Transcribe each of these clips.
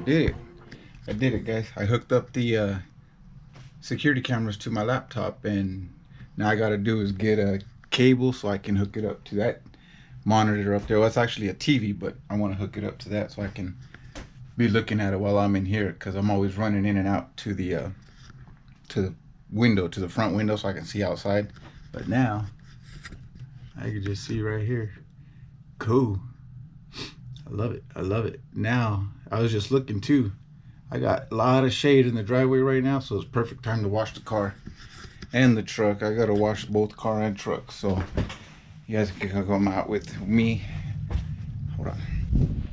did it. I did it, guys. I hooked up the security cameras to my laptop, and now I gotta do is get a cable so I can hook it up to that monitor up there. Well, it's actually a TV, but I want to hook it up to that so I can be looking at it while I'm in here, because I'm always running in and out to the window, to the front window, so I can see outside. But now I can just see right here. Cool. I love it. I love it. Now I was just looking too. I got a lot of shade in the driveway right now, so it's perfect time to wash the car and the truck. I gotta wash both car and truck, so you guys can come out with me. Hold on,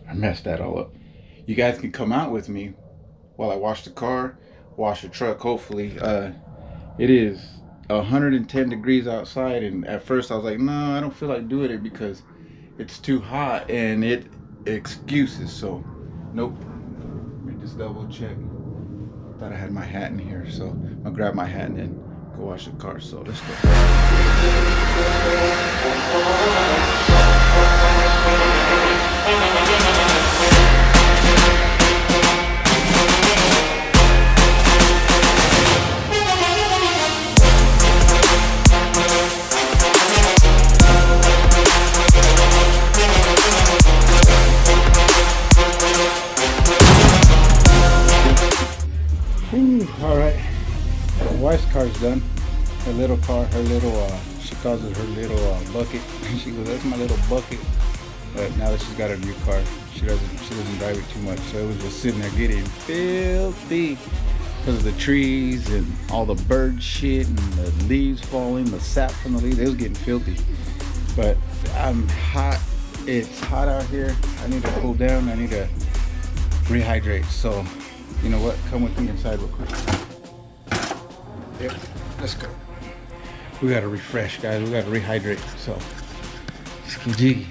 I messed that all up. You guys can come out with me while I wash the car, wash the truck. Hopefully, it is 110 degrees outside, and at first I was like, no, I don't feel like doing it because it's too hot and it excuses. So nope. Let me just double check. Thought I had my hat in here, so I'll grab my hat and then go wash the car. So let's go. All right, my wife's car's done. Her little car, her little, she calls it her little bucket. She goes, that's my little bucket. But now that she's got her new car, she doesn't drive it too much. So it was just sitting there getting filthy because of the trees and all the bird shit and the leaves falling, the sap from the leaves. It was getting filthy. But I'm hot. It's hot out here. I need to cool down. I need to rehydrate. So you know what? Come with me inside real quick. Yep, let's go. We gotta refresh, guys. We gotta rehydrate. So, just keep jiggy.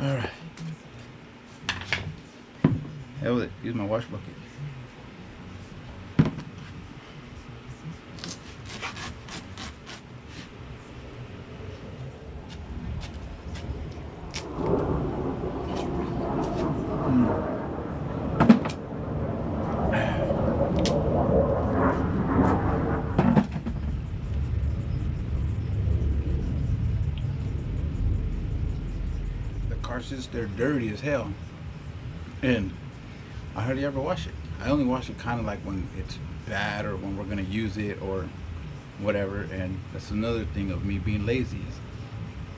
Alright. Hell with it. Use my wash bucket. They're dirty as hell, and I hardly ever wash it. I only wash it kind of like when it's bad or when we're gonna use it or whatever. And that's another thing of me being lazy is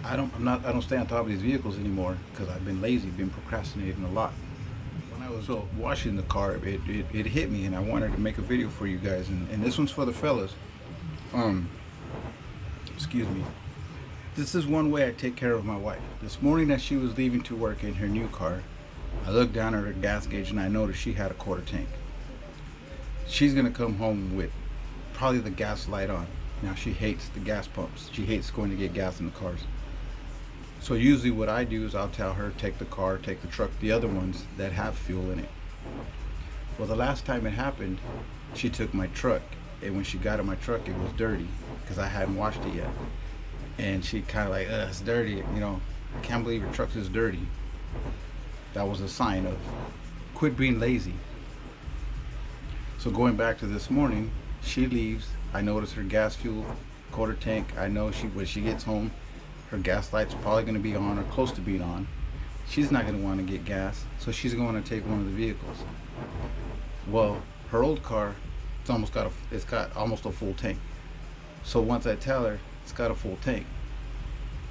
I don't stay on top of these vehicles anymore because I've been lazy, been procrastinating a lot. When I was washing the car, it hit me, and I wanted to make a video for you guys, and this one's for the fellas. Excuse me. This is one way I take care of my wife. This morning as she was leaving to work in her new car, I looked down at her gas gauge and I noticed she had a quarter tank. She's gonna come home with probably the gas light on. Now she hates the gas pumps. She hates going to get gas in the cars. So usually what I do is I'll tell her, take the car, take the truck, the other ones that have fuel in it. Well, the last time it happened, she took my truck, and when she got in my truck, it was dirty because I hadn't washed it yet. And she kind of like, it's dirty, you know, I can't believe your truck is dirty. That was a sign of quit being lazy. So going back to this morning, she leaves. I notice her gas fuel quarter tank. I know when she gets home, her gas light's probably going to be on or close to being on. She's not going to want to get gas, so she's going to take one of the vehicles. Well, her old car, it's got almost a full tank. So once I tell her it's got a full tank,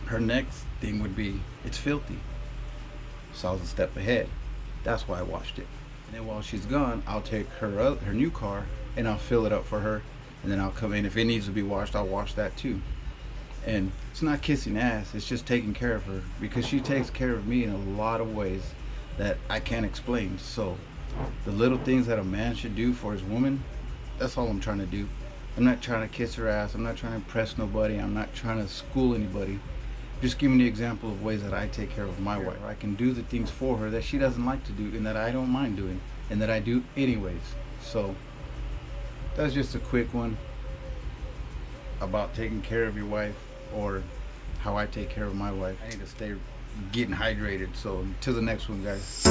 her next thing would be, it's filthy. So I was a step ahead. That's why I washed it. And then while she's gone, I'll take her new car and I'll fill it up for her and then I'll come in. If it needs to be washed, I'll wash that too. And it's not kissing ass, it's just taking care of her, because she takes care of me in a lot of ways that I can't explain. So the little things that a man should do for his woman, that's all I'm trying to do. I'm not trying to kiss her ass, I'm not trying to impress nobody, I'm not trying to school anybody. Just giving the example of ways that I take care of my wife. I can do the things for her that she doesn't like to do and that I don't mind doing and that I do anyways. So that's just a quick one about taking care of your wife, or how I take care of my wife. I need to stay getting hydrated. So until the next one, guys.